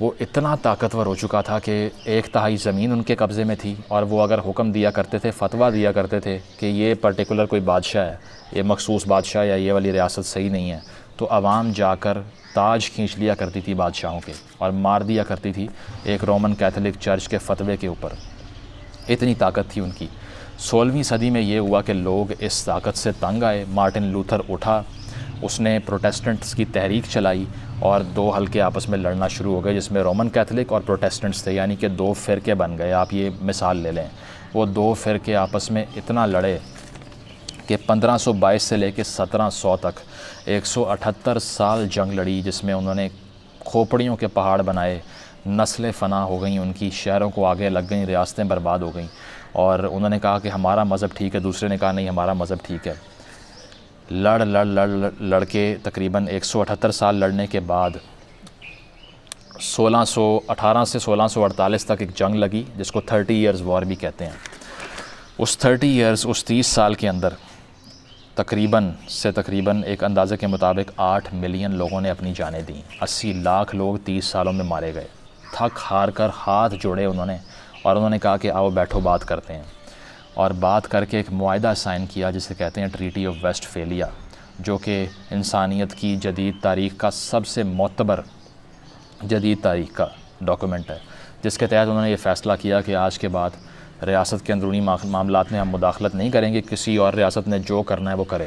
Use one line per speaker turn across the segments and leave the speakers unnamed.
وہ اتنا طاقتور ہو چکا تھا کہ 1/3 زمین ان کے قبضے میں تھی، اور وہ اگر حکم دیا کرتے تھے، فتویٰ دیا کرتے تھے کہ یہ پرٹیکولر کوئی بادشاہ ہے، یہ مخصوص بادشاہ یا یہ والی ریاست صحیح نہیں ہے، تو عوام جا کر تاج کھینچ لیا کرتی تھی بادشاہوں کے اور مار دیا کرتی تھی ایک رومن کیتھولک چرچ کے فتوے کے اوپر۔ اتنی طاقت تھی ان کی۔ 16ویں صدی میں یہ ہوا کہ لوگ اس طاقت سے تنگ آئے۔ مارٹن لوتھر اٹھا، اس نے پروٹیسٹنٹس کی تحریک چلائی اور 2 حلقے آپس میں لڑنا شروع ہو گئے، جس میں رومن کیتھولک اور پروٹیسٹنٹس تھے، یعنی کہ 2 فرقے بن گئے۔ آپ یہ مثال لے لیں، وہ 2 فرقے آپس میں اتنا لڑے کہ 1522 سے لے کے 1700 تک 178 سال جنگ لڑی، جس میں انہوں نے کھوپڑیوں کے پہاڑ بنائے، نسلیں فنا ہو گئیں ان کی، شہروں کو آگے لگ گئیں، ریاستیں برباد ہو گئیں، اور انہوں نے کہا کہ ہمارا مذہب ٹھیک ہے، دوسرے نے کہا نہیں ہمارا مذہب ٹھیک ہے۔ لڑ کے تقریباً 178 سال لڑنے کے بعد 1618 سے 1648 تک ایک جنگ لگی، جس کو 30 ایئرز وار بھی کہتے ہیں۔ اس 30 سال کے اندر تقریباً ایک اندازے کے مطابق 8 ملین لوگوں نے اپنی جانیں دیں۔ 80 لاکھ لوگ 30 سالوں میں مارے گئے۔ تھک ہار کر ہاتھ جوڑے انہوں نے، اور انہوں نے کہا کہ آؤ بیٹھو بات کرتے ہیں، اور بات کر کے ایک معاہدہ سائن کیا جسے کہتے ہیں ٹریٹی آف ویسٹ فیلیا، جو کہ انسانیت کی جدید تاریخ کا سب سے معتبر جدید تاریخ کا ڈاکومنٹ ہے، جس کے تحت انہوں نے یہ فیصلہ کیا کہ آج کے بعد ریاست کے اندرونی معاملات میں ہم مداخلت نہیں کریں گے، کسی اور ریاست نے جو کرنا ہے وہ کرے،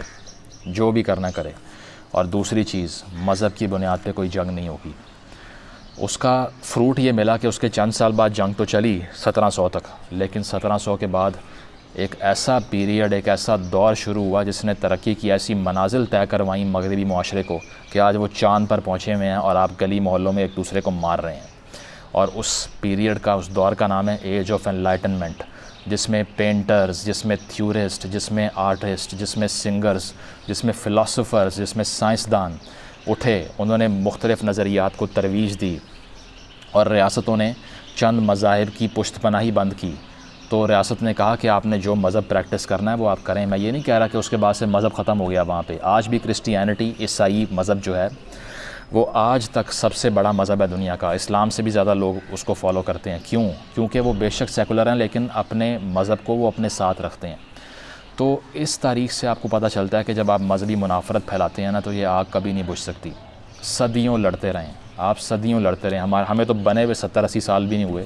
جو بھی کرنا کرے، اور دوسری چیز مذہب کی بنیاد پہ کوئی جنگ نہیں ہوگی۔ اس کا فروٹ یہ ملا کہ اس کے چند سال بعد جنگ تو چلی 1700 تک، لیکن 1700 کے بعد ایک ایسا پیریڈ، ایک ایسا دور شروع ہوا جس نے ترقی کی ایسی منازل طے کروائیں مغربی معاشرے کو کہ آج وہ چاند پر پہنچے ہوئے ہیں اور آپ گلی محلوں میں ایک دوسرے کو مار رہے ہیں۔ اور اس پیریڈ کا، اس دور کا نام ہے ایج آف انلائٹنمنٹ، جس میں پینٹرز، جس میں تھیورسٹ، جس میں آرٹسٹ، جس میں سنگرز، جس میں فلاسفرز، جس میں سائنسدان اٹھے، انہوں نے مختلف نظریات کو ترویج دی، اور ریاستوں نے چند مذاہب کی پشت پناہی بند کی۔ تو ریاست نے کہا کہ آپ نے جو مذہب پریکٹس کرنا ہے وہ آپ کریں۔ میں یہ نہیں کہہ رہا کہ اس کے بعد سے مذہب ختم ہو گیا وہاں پہ، آج بھی کرسچینٹی، عیسائی مذہب جو ہے وہ آج تک سب سے بڑا مذہب ہے دنیا کا، اسلام سے بھی زیادہ لوگ اس کو فالو کرتے ہیں۔ کیونکہ وہ بے شک سیکولر ہیں، لیکن اپنے مذہب کو وہ اپنے ساتھ رکھتے ہیں۔ تو اس تاریخ سے آپ کو پتہ چلتا ہے کہ جب آپ مذہبی منافرت پھیلاتے ہیں نا، تو یہ آگ کبھی نہیں بجھ سکتی۔ صدیوں لڑتے رہیں آپ، صدیوں لڑتے رہیں، ہمیں تو بنے ہوئے 70-80 سال بھی نہیں ہوئے،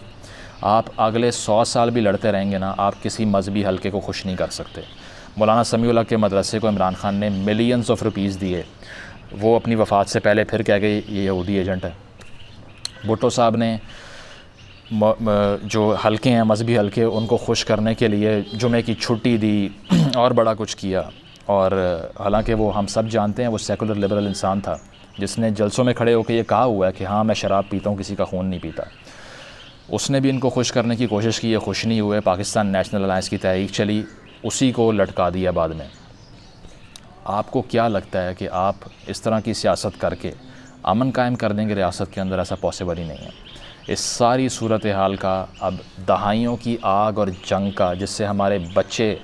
آپ اگلے 100 سال بھی لڑتے رہیں گے نا، آپ کسی مذہبی حلقے کو خوش نہیں کر سکتے۔ مولانا سمیع اللہ کے مدرسے کو عمران خان نے ملینز آف روپیز دیے، وہ اپنی وفات سے پہلے پھر کہہ گئے یہ یہودی ایجنٹ ہے۔ بھٹو صاحب نے جو حلقے ہیں، مذہبی حلقے، ان کو خوش کرنے کے لیے جمعے کی چھٹی دی اور بڑا کچھ کیا، اور حالانکہ وہ ہم سب جانتے ہیں وہ سیکولر لبرل انسان تھا، جس نے جلسوں میں کھڑے ہو کے یہ کہا ہوا ہے کہ ہاں میں شراب پیتا ہوں، کسی کا خون نہیں پیتا۔ اس نے بھی ان کو خوش کرنے کی کوشش کی، یہ خوش نہیں ہوئے، پاکستان نیشنل الائنس کی تحریک چلی، اسی کو لٹکا دیا بعد میں۔ آپ کو کیا لگتا ہے کہ آپ اس طرح کی سیاست کر کے امن قائم کر دیں گے ریاست کے اندر؟ ایسا پاسبل ہی نہیں ہے۔ اس ساری صورتحال کا اب دہائیوں کی آگ اور جنگ کا، جس سے ہمارے بچے،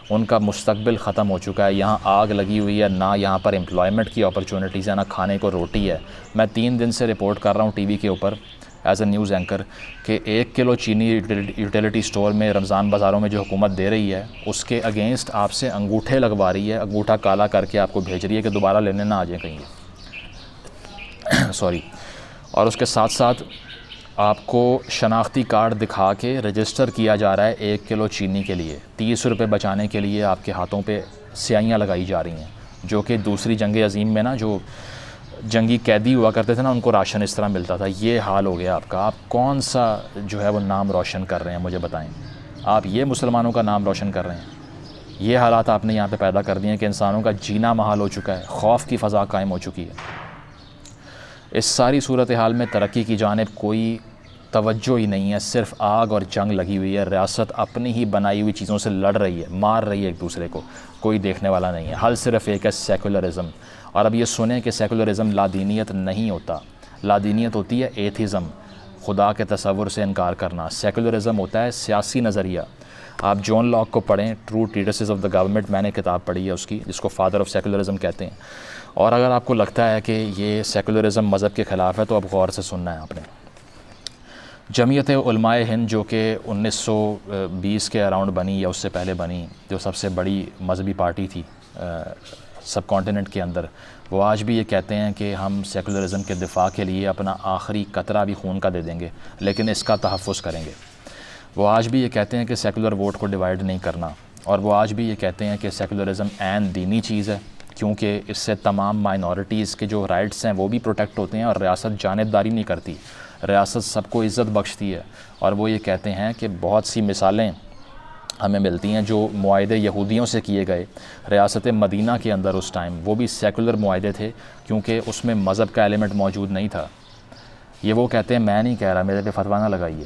ان کا مستقبل ختم ہو چکا ہے، یہاں آگ لگی ہوئی ہے، نہ یہاں پر امپلائمنٹ کی اپرچونٹیز ہیں، نہ کھانے کو روٹی ہے۔ میں 3 دن سے رپورٹ کر رہا ہوں ٹی وی کے اوپر ایز اے نیوز اینکر کہ 1 کلو چینی یوٹیلیٹی سٹور میں رمضان بازاروں میں جو حکومت دے رہی ہے، اس کے اگینسٹ آپ سے انگوٹھے لگوا رہی ہے، انگوٹھا کالا کر کے آپ کو بھیج رہی ہے کہ دوبارہ لینے نہ آ جائیں کہیں سوری۔ اور اس کے ساتھ ساتھ آپ کو شناختی کارڈ دکھا کے رجسٹر کیا جا رہا ہے 1 کلو چینی کے لیے، 30 روپے بچانے کے لیے آپ کے ہاتھوں پہ سیائیاں لگائی جا رہی ہیں، جو کہ دوسری جنگ عظیم میں نا جو جنگی قیدی ہوا کرتے تھے نا، ان کو راشن اس طرح ملتا تھا۔ یہ حال ہو گیا آپ کا۔ آپ کون سا جو ہے وہ نام روشن کر رہے ہیں مجھے بتائیں؟ آپ یہ مسلمانوں کا نام روشن کر رہے ہیں؟ یہ حالات آپ نے یہاں پہ پیدا کر دیے ہیں کہ انسانوں کا جینا محال ہو چکا ہے، خوف کی فضا قائم ہو چکی ہے۔ اس ساری صورتحال میں ترقی کی جانب کوئی توجہ ہی نہیں ہے، صرف آگ اور جنگ لگی ہوئی ہے۔ ریاست اپنی ہی بنائی ہوئی چیزوں سے لڑ رہی ہے، مار رہی ہے ایک دوسرے کو، کوئی دیکھنے والا نہیں ہے۔ حل صرف ایک ہے، سیکولرزم۔ اور اب یہ سنیں کہ سیکولرزم لادینیت نہیں ہوتا، لادینیت ہوتی ہے ایتھیزم، خدا کے تصور سے انکار کرنا۔ سیکولرزم ہوتا ہے سیاسی نظریہ۔ آپ جون لاک کو پڑھیں، ٹرو ٹریٹسز آف دا گورنمنٹ، میں نے کتاب پڑھی ہے اس کی، جس کو فادر آف سیکولرزم کہتے ہیں۔ اور اگر آپ کو لگتا ہے کہ یہ سیکولرزم مذہب کے خلاف ہے تو اب غور سے سننا ہے آپ نے۔ جمعیت علماء ہند جو کہ 1920 کے اراؤنڈ بنی یا اس سے پہلے بنی، جو سب سے بڑی مذہبی پارٹی تھی سب کانٹیننٹ کے اندر، وہ آج بھی یہ کہتے ہیں کہ ہم سیکولرزم کے دفاع کے لیے اپنا آخری قطرہ بھی خون کا دے دیں گے، لیکن اس کا تحفظ کریں گے۔ وہ آج بھی یہ کہتے ہیں کہ سیکولر ووٹ کو ڈیوائیڈ نہیں کرنا، اور وہ آج بھی یہ کہتے ہیں کہ سیکولرزم عین دینی چیز ہے، کیونکہ اس سے تمام مائنورٹیز کے جو رائٹس ہیں وہ بھی پروٹیکٹ ہوتے ہیں، اور ریاست جانبداری نہیں کرتی، ریاست سب کو عزت بخشتی ہے۔ اور وہ یہ کہتے ہیں کہ بہت سی مثالیں ہمیں ملتی ہیں جو معاہدے یہودیوں سے کیے گئے ریاست مدینہ کے اندر اس ٹائم، وہ بھی سیکولر معاہدے تھے، کیونکہ اس میں مذہب کا ایلیمنٹ موجود نہیں تھا۔ یہ وہ کہتے ہیں، میں نہیں کہہ رہا، میرے پہ فتویٰ نہ لگائیے۔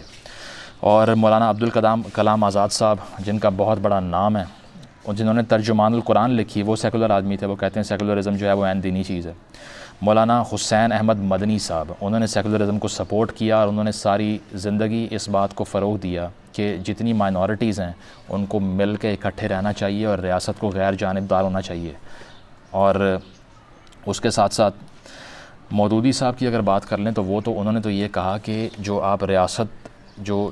اور مولانا عبدالکلام آزاد صاحب، جن کا بہت بڑا نام ہے اور جنہوں نے ترجمان القرآن لکھی، وہ سیکولر آدمی تھے، وہ کہتے ہیں سیکولرزم جو ہے وہ عین دینی چیز ہے۔ مولانا حسین احمد مدنی صاحب، انہوں نے سیکولرزم کو سپورٹ کیا، اور انہوں نے ساری زندگی اس بات کو فروغ دیا کہ جتنی مائنورٹیز ہیں ان کو مل کے اکٹھے رہنا چاہیے اور ریاست کو غیر جانبدار ہونا چاہیے۔ اور اس کے ساتھ ساتھ مودودی صاحب کی اگر بات کر لیں تو وہ تو انہوں نے تو یہ کہا کہ جو آپ ریاست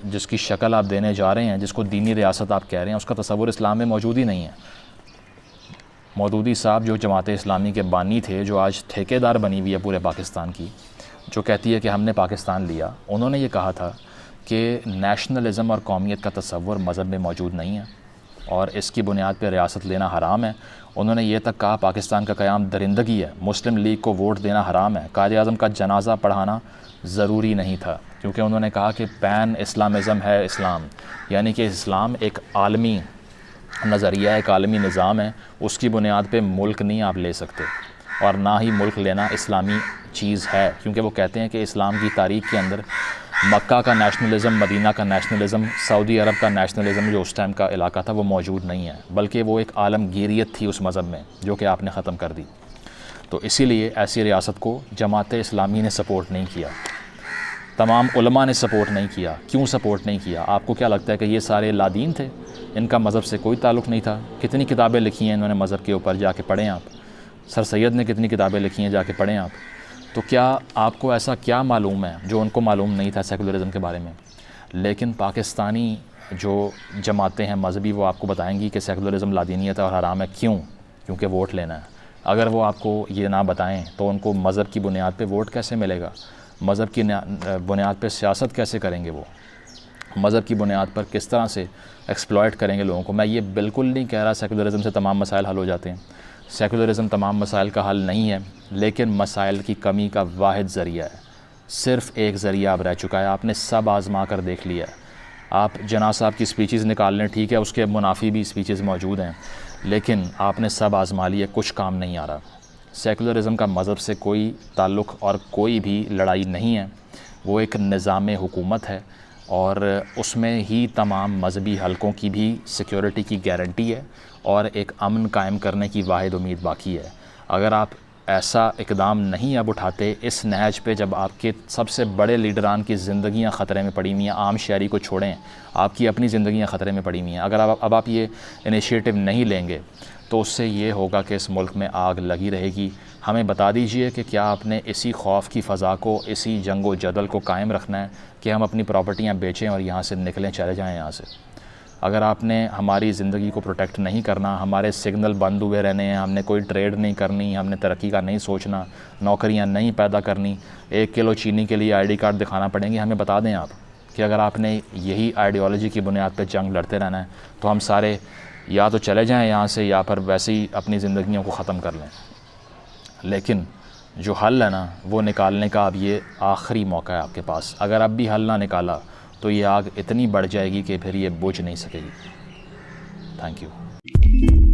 جس کی شکل آپ دینے جا رہے ہیں، جس کو دینی ریاست آپ کہہ رہے ہیں، اس کا تصور اسلام میں موجود ہی نہیں ہے۔ مودودی صاحب جو جماعت اسلامی کے بانی تھے، جو آج ٹھیکیدار بنی ہوئی ہے پورے پاکستان کی، جو کہتی ہے کہ ہم نے پاکستان لیا، انہوں نے یہ کہا تھا کہ نیشنلزم اور قومیت کا تصور مذہب میں موجود نہیں ہے، اور اس کی بنیاد پہ ریاست لینا حرام ہے۔ انہوں نے یہ تک کہا پاکستان کا قیام درندگی ہے، مسلم لیگ کو ووٹ دینا حرام ہے، قائد اعظم کا جنازہ پڑھانا ضروری نہیں تھا، کیونکہ انہوں نے کہا کہ پین اسلامزم ہے اسلام، یعنی کہ اسلام ایک عالمی نظریہ، ایک عالمی نظام ہے، اس کی بنیاد پہ ملک نہیں آپ لے سکتے، اور نہ ہی ملک لینا اسلامی چیز ہے، کیونکہ وہ کہتے ہیں کہ اسلام کی تاریخ کے اندر مکہ کا نیشنلزم، مدینہ کا نیشنلزم، سعودی عرب کا نیشنلزم جو اس ٹائم کا علاقہ تھا وہ موجود نہیں ہے، بلکہ وہ ایک عالمگیریت تھی اس مذہب میں جو کہ آپ نے ختم کر دی۔ تو اسی لیے ایسی ریاست کو جماعت اسلامی نے سپورٹ نہیں کیا، تمام علماء نے سپورٹ نہیں کیا۔ کیوں سپورٹ نہیں کیا؟ آپ کو کیا لگتا ہے کہ یہ سارے لادین تھے؟ ان کا مذہب سے کوئی تعلق نہیں تھا؟ کتنی کتابیں لکھی ہیں انہوں نے مذہب کے اوپر، جا کے پڑھیں آپ۔ سر سید نے کتنی کتابیں لکھی ہیں، جا کے پڑھیں آپ۔ تو کیا آپ کو ایسا کیا معلوم ہے جو ان کو معلوم نہیں تھا سیکولرزم کے بارے میں؟ لیکن پاکستانی جو جماعتیں ہیں مذہبی، وہ آپ کو بتائیں گی کہ سیکولرزم لادینیت ہے اور حرام ہے۔ کیوں؟ کیونکہ ووٹ لینا ہے۔ اگر وہ آپ کو یہ نہ بتائیں تو ان کو مذہب کی بنیاد پہ ووٹ کیسے ملے گا؟ مذہب کی بنیاد پہ سیاست کیسے کریں گے وہ؟ مذہب کی بنیاد پر کس طرح سے ایکسپلائٹ کریں گے لوگوں کو؟ میں یہ بالکل نہیں کہہ رہا سیکولرزم سے تمام مسائل حل ہو جاتے ہیں، سیکولرزم تمام مسائل کا حل نہیں ہے، لیکن مسائل کی کمی کا واحد ذریعہ ہے۔ صرف ایک ذریعہ اب رہ چکا ہے، آپ نے سب آزما کر دیکھ لیا ہے۔ آپ جناح صاحب کی سپیچز نکال لیں، ٹھیک ہے، اس کے منافی بھی سپیچز موجود ہیں، لیکن آپ نے سب آزما لیے، کچھ کام نہیں آ رہا۔ سیکولرزم کا مذہب سے کوئی تعلق اور کوئی بھی لڑائی نہیں ہے، وہ ایک نظام حکومت ہے، اور اس میں ہی تمام مذہبی حلقوں کی بھی سیکیورٹی کی گارنٹی ہے، اور ایک امن قائم کرنے کی واحد امید باقی ہے۔ اگر آپ ایسا اقدام نہیں اب اٹھاتے اس نہج پہ، جب آپ کے سب سے بڑے لیڈران کی زندگیاں خطرے میں پڑی ہوئی ہیں، عام شہری کو چھوڑیں، آپ کی اپنی زندگیاں خطرے میں پڑی ہوئی ہیں، اگر اب آپ یہ انیشیٹو نہیں لیں گے تو اس سے یہ ہوگا کہ اس ملک میں آگ لگی رہے گی۔ ہمیں بتا دیجئے کہ کیا آپ نے اسی خوف کی فضا کو، اسی جنگ و جدل کو قائم رکھنا ہے کہ ہم اپنی پراپرٹیاں بیچیں اور یہاں سے نکلیں، چلے جائیں یہاں سے؟ اگر آپ نے ہماری زندگی کو پروٹیکٹ نہیں کرنا، ہمارے سگنل بند ہوئے رہنے ہیں، ہم نے کوئی ٹریڈ نہیں کرنی، ہم نے ترقی کا نہیں سوچنا، نوکریاں نہیں پیدا کرنی، 1 کلو چینی کے لیے ID کارڈ دکھانا پڑیں گے، ہمیں بتا دیں آپ کہ اگر آپ نے یہی آئیڈیالوجی کی بنیاد پہ جنگ لڑتے رہنا ہے تو ہم سارے یا تو چلے جائیں یہاں سے، یا پھر ویسے ہی اپنی زندگیوں کو ختم کر لیں۔ لیکن جو حل ہے نا، وہ نکالنے کا اب یہ آخری موقع ہے آپ کے پاس۔ اگر اب بھی حل نہ نکالا تو یہ آگ اتنی بڑھ جائے گی کہ پھر یہ بجھ نہیں سکے گی۔ Thank you.